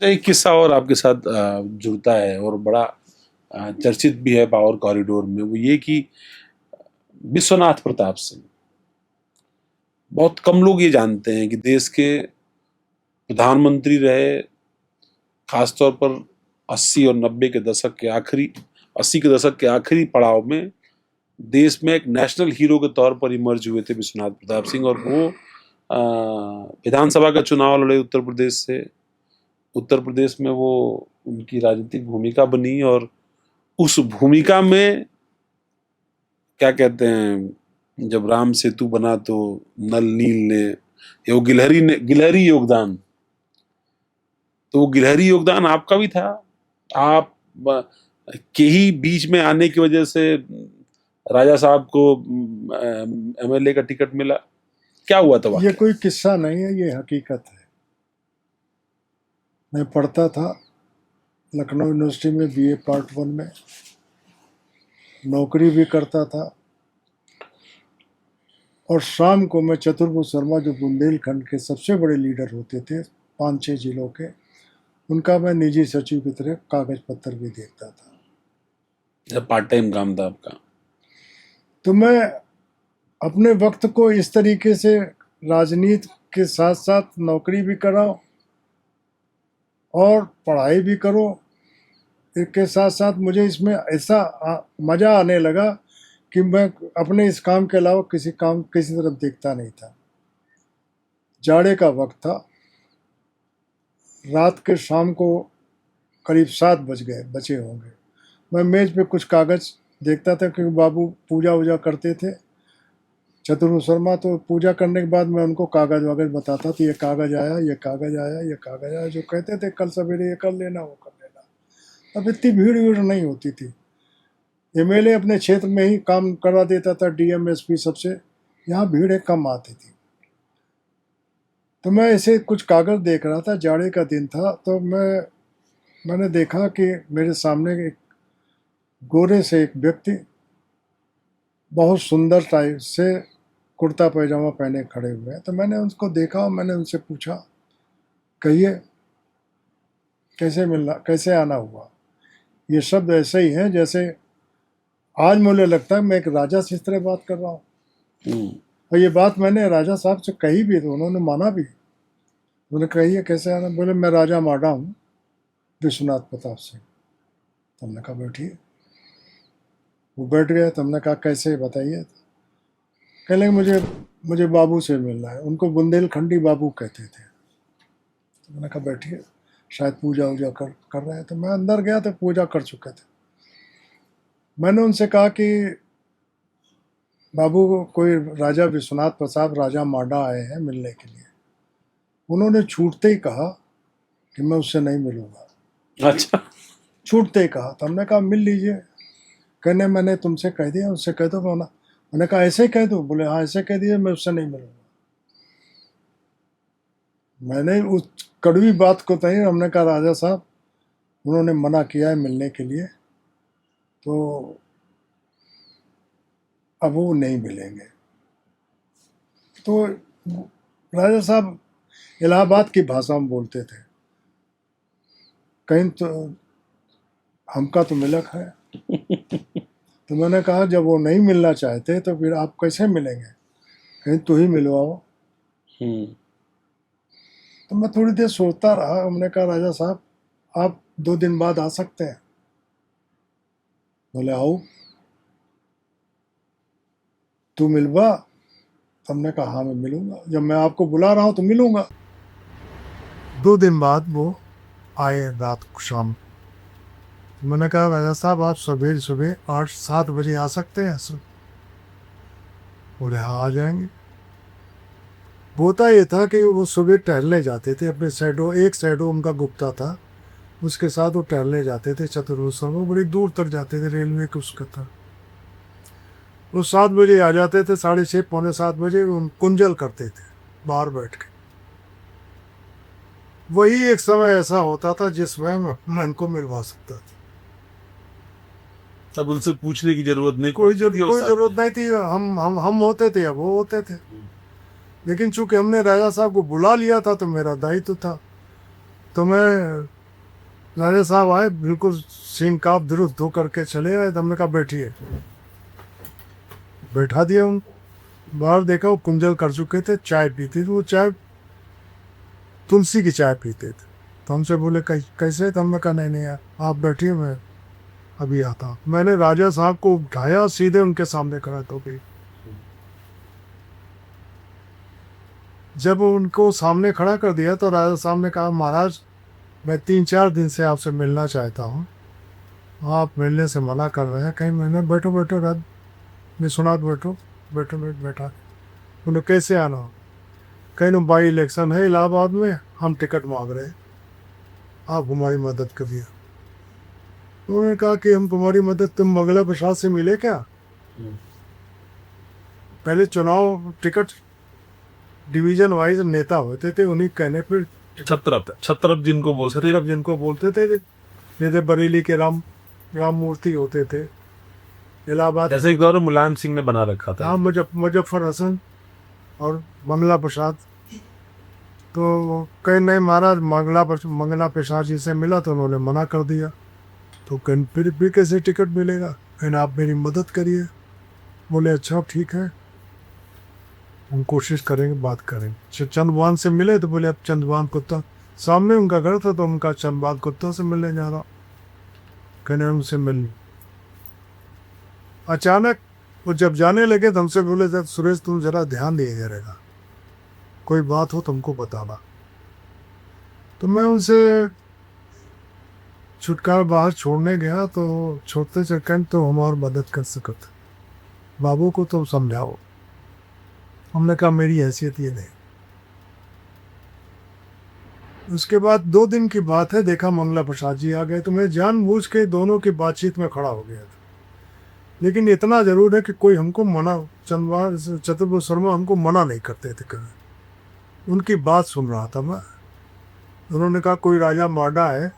एक किस्सा और आपके साथ जुड़ता है और बड़ा चर्चित भी है पावर कॉरिडोर में, वो ये कि विश्वनाथ प्रताप सिंह, बहुत कम लोग ये जानते हैं कि देश के प्रधानमंत्री रहे, खासतौर पर 80 और 90 के दशक के आखिरी 80 के दशक के आखिरी पड़ाव में देश में एक नेशनल हीरो के तौर पर इमर्ज हुए थे विश्वनाथ प्रताप सिंह। और वो विधानसभा का चुनाव लड़े उत्तर प्रदेश से। उत्तर प्रदेश में वो उनकी राजनीतिक भूमिका बनी और उस भूमिका में क्या कहते हैं, जब राम सेतु बना तो नल नील ने, ये वो गिलहरी योगदान, तो वो गिलहरी योगदान आपका भी था। आप के ही बीच में आने की वजह से राजा साहब को एमएलए का टिकट मिला। क्या हुआ था ये वाकया? कोई किस्सा नहीं है, ये हकीकत है। मैं पढ़ता था लखनऊ यूनिवर्सिटी में बीए पार्ट 1 में, नौकरी भी करता था, और शाम को मैं चतुर्भुज शर्मा, जो बुंदेलखंड के सबसे बड़े लीडर होते थे 5-6 जिलों के, उनका मैं निजी सचिव की तरह कागज पत्र भी देखता था। पार्ट टाइम काम था आपका? तो मैं अपने वक्त को इस तरीके से राजनीति के साथ साथ नौकरी भी कराओ और पढ़ाई भी करो, इसके साथ साथ मुझे इसमें ऐसा मज़ा आने लगा कि मैं अपने इस काम के अलावा किसी तरफ देखता नहीं था। जाड़े का वक्त था, रात के शाम को करीब 7 बचे होंगे। मैं मेज पे कुछ कागज़ देखता था, क्योंकि बाबू पूजा वूजा करते थे, चतुर्भुज शर्मा, तो पूजा करने के बाद मैं उनको कागज़ वागज बताता था, ये कागज़ आया, ये कागज़ आया, ये कागज़ आया। जो कहते थे कल सवेरे ये कर लेना, वो कर लेना। अब इतनी भीड़ नहीं होती थी। एमएलए अपने क्षेत्र में ही काम करवा देता था, डीएम एसपी सबसे, यहाँ भीड़ कम आती थी। तो मैं ऐसे कुछ कागज़ देख रहा था, जाड़े का दिन था, तो मैंने देखा कि मेरे सामने एक गोरे से एक व्यक्ति बहुत सुंदर टाइप से कुर्ता पैजामा पहने खड़े हुए हैं। तो मैंने उनको देखा और मैंने उनसे पूछा, कहिए कैसे आना हुआ? ये शब्द ऐसे ही हैं जैसे आज मुझे लगता है मैं एक राजा से इस तरह बात कर रहा हूँ। और ये बात मैंने राजा साहब से कही भी, तो उन्होंने माना भी। उन्होंने कही कैसे आना? बोले मैं राजा माडा हूँ, विश्वनाथ प्रताप सिंह। तो हमने कहा बैठिए। वो बैठ गए। तो हमने कहा कैसे, बताइए। कहने लगे मुझे बाबू से मिलना है। उनको बुंदेलखंडी बाबू कहते थे। तो मैंने कहा बैठिए, शायद पूजा वूजा कर रहे हैं। तो मैं अंदर गया तो पूजा कर चुके थे। मैंने उनसे कहा कि बाबू, कोई राजा विश्वनाथ प्रताप राजा माडा आए हैं मिलने के लिए। उन्होंने छूटते ही कहा कि मैं उससे नहीं मिलूंगा। अच्छा। छूटते ही कहा। तो हमने कहा मिल लीजिए। कहने मैंने तुमसे कह दिया, उससे कह दो। मैंने कहा ऐसे ही कह दो? बोले हाँ ऐसे कह दिए, मैं उससे नहीं मिलूंगा। मैंने उस कड़वी बात को तय, हमने कहा राजा साहब उन्होंने मना किया है मिलने के लिए, तो अब वो नहीं मिलेंगे। तो राजा साहब इलाहाबाद की भाषा में बोलते थे, कहीं तो हमका तो मिलक है। तो मैंने कहा जब वो नहीं मिलना चाहते तो फिर आप कैसे मिलेंगे? कहीं तो ही मिलवाओ। तो मैं थोड़ी देर सोचता रहा। हमने कहा राजा साहब आप 2 दिन बाद आ सकते हैं? बोले आओ। तू मिलवा? हमने कहा हाँ मैं मिलूंगा, जब मैं आपको बुला रहा हूँ तो मिलूंगा। 2 दिन बाद वो आए, रात को शाम। मैंने कहा राजा साहब आप सुबह 8-7 बजे आ सकते हैं? बोले हाँ आ जाएंगे। होता ये था कि वो सुबह टहलने जाते थे अपने शैडो, एक शैडो उनका गुप्ता था, उसके साथ वो टहलने जाते थे चतुर्भुज शर्मा, बड़ी दूर तक जाते थे रेलवे के उसके तक। वो 7 बजे आ जाते थे, 6:30 पौने 7 बजे कुंजल करते थे बाहर बैठ के। वही एक समय ऐसा होता था जिसमें मैं उनको मिलवा सकता था। तब उनसे पूछने की जरूरत नहीं, कोई जरूरत नहीं थी। हम होते थे या वो होते थे। लेकिन चूंकि हमने राजा साहब को बुला लिया था तो मेरा दायित्व था। तो मैं राजा साहब आए, बिल्कुल सीन काप दुरुस्त धो करके चले आए। तो हमने कहा बैठिए, बैठा दिया। उन बाहर देखा वो कुंजल कर चुके थे, चाय पीती थी। वो चाय तुलसी की चाय पीते थे। तो हमसे बोले कैसे? तो हमने कहा नहीं नहीं यार, आप बैठिए, मैं अभी आता हूँ। मैंने राजा साहब को उठाया, सीधे उनके सामने खड़ा हो गई। जब उनको सामने खड़ा कर दिया तो राजा साहब ने कहा, महाराज मैं 3-4 दिन से आपसे मिलना चाहता हूँ, आप मिलने से मना कर रहे हैं। कहीं मैंने बैठो बैठो राज विश्वनाथ बैठो बैठो बैठा। बोले कैसे आना हो? कहीं ना बाई इलेक्शन है इलाहाबाद में, हम टिकट मांग रहे हैं, आप हमारी मदद करिए। उन्होंने कहा कि हम तुम्हारी मदद, तुम मंगला प्रसाद से मिले क्या? पहले चुनाव टिकट डिवीजन वाइज नेता होते थे, उन्हीं कहने पर छत्रप जिनको बोल सकते सिर्फ जिनको बोलते थे, जैसे बरेली के राम मूर्ति होते थे, इलाहाबाद जैसे एक दौर में मुलायम सिंह ने बना रखा था। राम मुजफ्फर हसन और मंगला प्रसाद। तो कहीं नहीं महाराज, मंगला प्रसाद जी से मिला तो उन्होंने मना कर दिया। तो कहीं फिर भी कैसे टिकट मिलेगा? कहीं आप मेरी मदद करिए। बोले अच्छा ठीक है, हम कोशिश करेंगे, बात करेंगे। चंदवान से मिले तो बोले अब चंदवान कुत्ता, सामने उनका घर था, तो उनका चंदवान कुत्ता से मिलने जा रहा। कहने उनसे मिल। अचानक वो जब जाने लगे तो हमसे बोले, जब सुरेश तुम जरा ध्यान दिए करेगा, कोई बात हो तुमको बताना। तो मैं उनसे छुटकारा बाहर छोड़ने गया, तो छोड़ते सेकंड तो हमारी मदद कर सकते, बाबू को तो समझाओ। हमने कहा मेरी हैसियत ये नहीं। उसके बाद 2 दिन की बात है, देखा मंगला प्रसाद जी आ गए, तो मैं जानबूझ के दोनों की बातचीत में खड़ा हो गया था। लेकिन इतना जरूर है कि कोई हमको मना, चतुर्भुज शर्मा हमको मना नहीं करते थे कभी। उनकी बात सुन रहा था मैं। उन्होंने कहा कोई राजा माडा है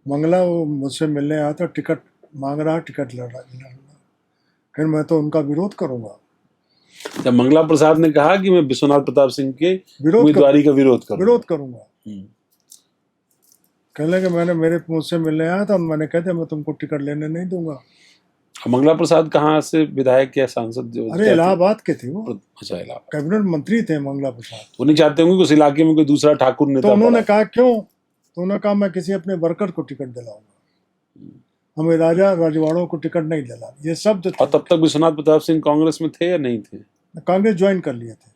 मंगला, वो मुझसे मिलने आया था, टिकट मांग रहा, टिकट लड़ रहा। फिर मैं तो उनका विरोध करूंगा। जब मंगला प्रसाद ने कहा कि मैं विश्वनाथ प्रताप सिंह के उम्मीदवारी का विरोध करूंगा। कहने लगे मैंने मुझसे मिलने आया था, मैंने कहा था मैं तुमको टिकट लेने नहीं दूंगा। मंगला प्रसाद कहाँ से विधायक या सांसद? जो अरे इलाहाबाद के थे वो। अच्छा, इलाहाबाद कैबिनेट मंत्री थे मंगला प्रसाद। वो नहीं चाहते होंगे उस इलाके में कोई दूसरा ठाकुर नेता। तो उन्होंने कहा क्यों? तो उन्होंने कहा मैं किसी अपने वर्कर को टिकट दिलाऊंगा, हमें राजा रजवाड़ों को टिकट नहीं दिला। ये शब्द। और तब तक विश्वनाथ प्रताप सिंह कांग्रेस में थे या नहीं थे? कांग्रेस ज्वाइन कर लिए थे।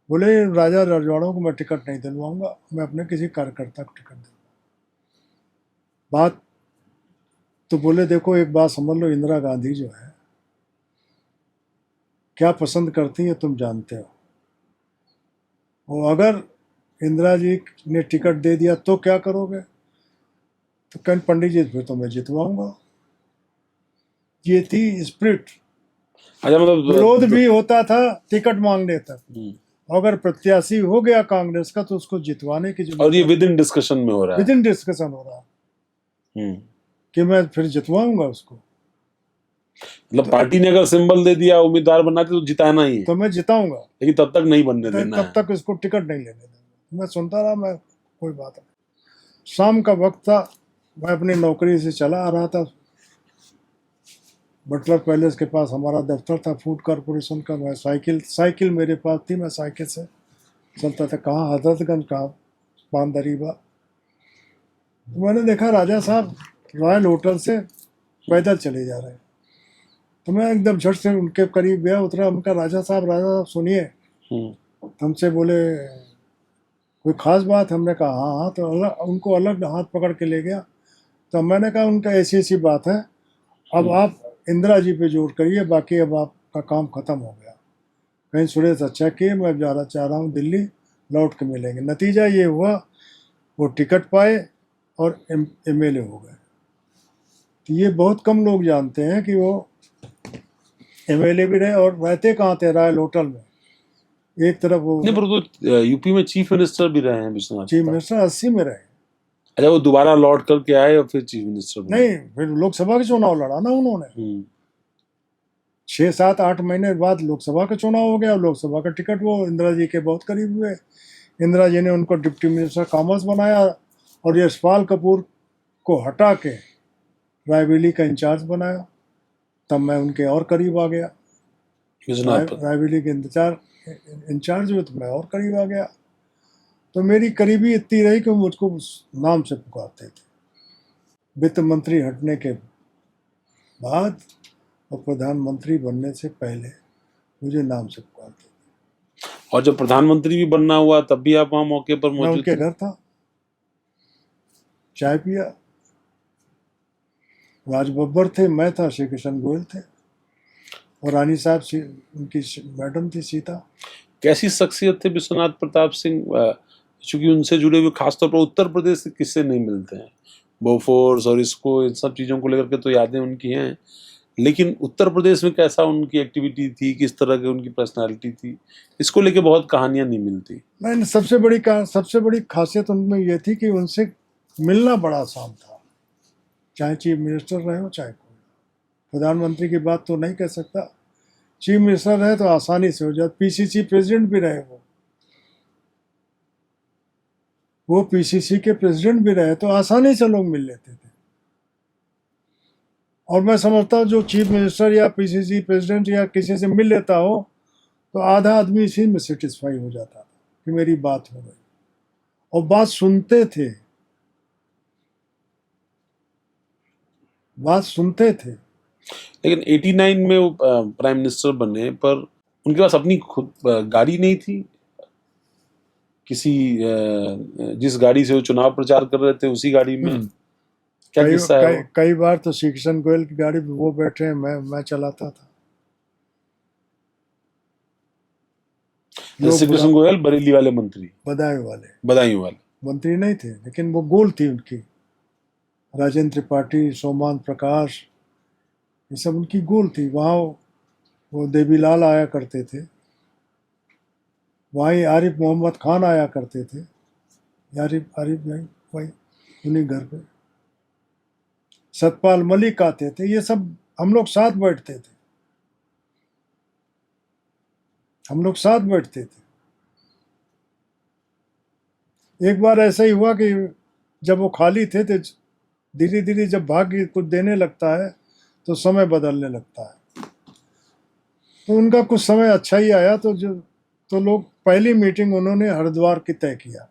बोले राजा रजवाड़ों को मैं टिकट नहीं दिलवाऊंगा, मैं अपने किसी कार्यकर्ता को टिकट दूंगा। बात तो बोले देखो एक बात समझ लो, इंदिरा गांधी जो है क्या पसंद करती है तुम जानते हो, और अगर इंदिरा जी ने टिकट दे दिया तो क्या करोगे? तो कहीं पंडित जी फिर तो मैं जितवाऊंगा। ये थी स्पिरिट। अच्छा, मतलब विरोध भी होता था टिकट मांगने तक। अगर प्रत्याशी हो गया कांग्रेस का तो उसको जितवाने की और ये विद इन डिस्कशन में हो रहा है, विद इन डिस्कशन हो रहा है कि मैं फिर जितवाऊंगा उसको। मतलब पार्टी ने अगर सिंबल दे दिया, उम्मीदवार बनाते तो जिताना ही है, तो मैं जिताऊंगा, लेकिन तब तक नहीं बनने देना, तब तक इसको टिकट नहीं लेने देना। मैं सुनता रहा, मैं कोई बात नहीं। शाम का वक्त था, मैं अपनी नौकरी से चला आ रहा था, बटलर पैलेस के पास हमारा दफ्तर था फूड कॉरपोरेशन का। मैं साइकिल मेरे पास थी, मैं साइकिल से चलता था, कहाँ हजरतगंज, कहाँ पानदरीबा। तो मैंने देखा राजा साहब रॉयल होटल से पैदल चले जा रहे हैं। तो मैं एकदम झट से उनके करीब गया, उतरा, उनका राजा साहब सुनिए। हमसे बोले कोई खास बात? हमने कहा हाँ हाँ। तो उनको अलग हाथ पकड़ के ले गया। तो मैंने कहा उनका ऐसी बात है, अब आप इंदिरा जी पे जोर करिए, बाकी अब आपका काम खत्म हो गया। कहीं सुरेश अच्छा किए, मैं जाना चाह रहा हूँ दिल्ली, लौट के मिलेंगे। नतीजा ये हुआ वो टिकट पाए और MLA हो गए। तो ये बहुत कम लोग जानते हैं कि वो MLA भी रहे, और रहते कहाँ थे? रॉयल होटल में। एक तरफ वो नहीं, पर तो यूपी में चीफ मिनिस्टर भी रहे हैं विश्वनाथ। चीफ मिनिस्टर 80 में रहे। अच्छा, वो दोबारा लौट करके आए और फिर चीफ मिनिस्टर बने? नहीं, फिर लोकसभा के चुनाव लड़ा ना उन्होंने। 6, 7, 8 महीने बाद लोकसभा का चुनाव हो गया, और लोकसभा का टिकट वो इंदिरा जी के बहुत करीब हुए। इंदिरा जी ने उनको डिप्टी मिनिस्टर कॉमर्स बनाया और यशपाल कपूर को हटा के रायबरेली का इंचार्ज बनाया। तब मैं उनके और करीब आ गया, रायबरेली के इंचार्ज हुए तो मैं और करीब आ गया। तो मेरी करीबी इतनी रही कि वो मुझको उस नाम से पुकारते थे। वित्त मंत्री हटने के बाद और प्रधानमंत्री बनने से पहले मुझे नाम से पुकारते थे। और जब प्रधानमंत्री भी बनना हुआ तब भी आप वहाँ मौके पर मैं मौजूद उनके थे? घर था, चाय पिया। राज बब्बर थे, मैं था, श्री कृष्ण गोयल थे और रानी साहब उनकी मैडम थी सीता। कैसी शख्सियत थे विश्वनाथ प्रताप सिंह? चूंकि उनसे जुड़े हुए खासतौर पर उत्तर प्रदेश से किससे नहीं मिलते हैं, बोफोर्स और इसको इन सब चीज़ों को लेकर के तो यादें उनकी हैं, लेकिन उत्तर प्रदेश में कैसा उनकी एक्टिविटी थी, किस तरह की उनकी पर्सनालिटी थी, इसको लेके बहुत कहानियां नहीं मिलती। नहीं, सबसे बड़ी खासियत उनमें यह थी कि उनसे मिलना बड़ा आसान था, चाहे चीफ मिनिस्टर रहे हो चाहे कोई। प्रधानमंत्री की बात तो नहीं कह सकता, चीफ मिनिस्टर रहे तो आसानी से हो जाता। पीसीसी प्रेसिडेंट भी रहे वो पीसीसी के प्रेसिडेंट भी रहे तो आसानी से लोग मिल लेते थे। और मैं समझता हूँ जो चीफ मिनिस्टर या पीसीसी प्रेसिडेंट या किसी से मिल लेता हो तो आधा आदमी इसी में सेटिस्फाई हो जाता था कि मेरी बात हो गई, और बात सुनते थे, बात सुनते थे। लेकिन 89 में वो प्राइम मिनिस्टर बने, पर उनके पास अपनी खुद गाड़ी नहीं थी। किसी जिस गाड़ी से वो चुनाव प्रचार कर रहे थे उसी गाड़ी में, क्या किस्सा है वो? कई बार तो श्री कृष्ण गोयल की गाड़ी पे वो बैठे हैं, मैं चलाता था। श्री कृष्ण गोयल बरेली वाले मंत्री, बदायूं वाले मंत्री नहीं थे, लेकिन वो गोल थी उनकी। राजेंद्र त्रिपाठी, सोमान प्रकाश, ये सब उनकी गोल थी। वहाँ वो देवीलाल आया करते थे, वहीं आरिफ मोहम्मद खान आया करते थे, आरिफ वही उन्हीं घर पे। सतपाल मलिक आते थे, ये सब हम लोग साथ बैठते थे, एक बार ऐसा ही हुआ कि जब वो खाली थे तो धीरे धीरे जब भाग्य कुछ देने लगता है तो समय बदलने लगता है। तो उनका कुछ समय अच्छा ही आया तो लोग पहली मीटिंग उन्होंने हरिद्वार की तय किया।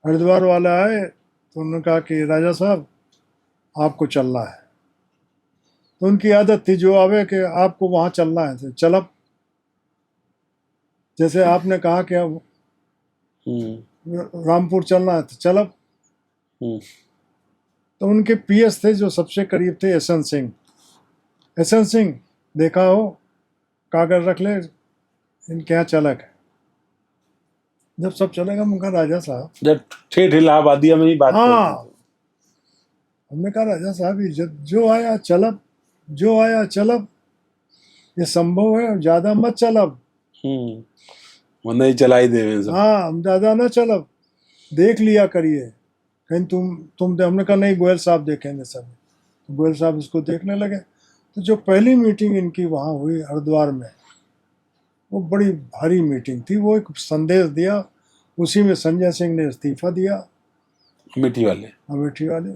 हरिद्वार वाला आए तो उन्होंने कहा कि राजा साहब आपको चलना है। तो उनकी आदत थी जो आवे कि आपको वहाँ चलना है तो चलब, जैसे आपने कहा कि अब रामपुर चलना है तो चलब। तो उनके पीएस थे जो सबसे करीब थे, एसएन सिंह देखा हो कागज रख ले, इनके यहाँ चलक है। जब सब चलेगा उनका राजा साहब, जब ठेठ इलाहाबादिया में ही बात हाँ, हमने कहा राजा साहब जो आया चलब, ये संभव है, ज्यादा मत चलब। वो नहीं चलाई दे। हाँ, हम ज्यादा ना चलब, देख लिया करिए कहीं तुम हमने कहा नहीं, गोयल साहब देखेंगे सब। तो गोयल साहब इसको देखने लगे। तो जो पहली मीटिंग इनकी वहाँ हुई हरिद्वार में, वो बड़ी भारी मीटिंग थी। वो एक संदेश दिया, उसी में संजय सिंह ने इस्तीफा दिया। अमेठी वाले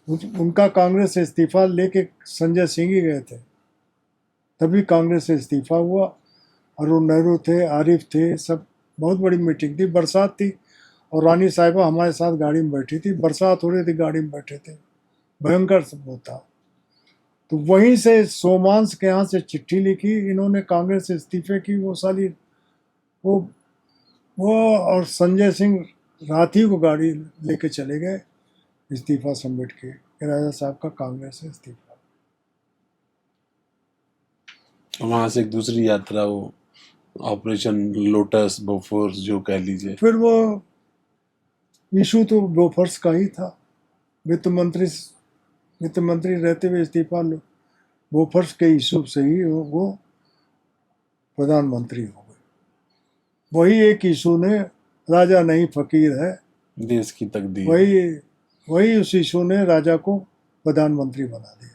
उनका कांग्रेस से इस्तीफा लेके संजय सिंह ही गए थे, तभी कांग्रेस से इस्तीफा हुआ। अरुण नेहरू थे, आरिफ थे, सब। बहुत बड़ी मीटिंग थी, बरसात थी और रानी साहिबा हमारे साथ गाड़ी में बैठी थी, बरसात हो रही थी, गाड़ी में बैठे थे, भयंकर सब होता। तो वहीं से सोमांस के यहाँ से चिट्ठी लिखी इन्होंने कांग्रेस से इस्तीफे की। वो साली वो और संजय सिंह रात ही को गाड़ी लेके चले गए इस्तीफा सबमिट के, राजा साहब का कांग्रेस से इस्तीफा। वहां से एक दूसरी यात्रा, वो ऑपरेशन लोटस, बोफोर्स जो कह लीजिए। फिर वो इशू तो बोफोर्स का ही था। वित्त मंत्री रहते हुए इस्तीफा लो, बोफोर्स के इशू से ही वो प्रधानमंत्री हो गए। वही एक इशू ने, राजा नहीं फकीर है देश की तकदीर, वही उस इशू ने राजा को प्रधानमंत्री बना दिया।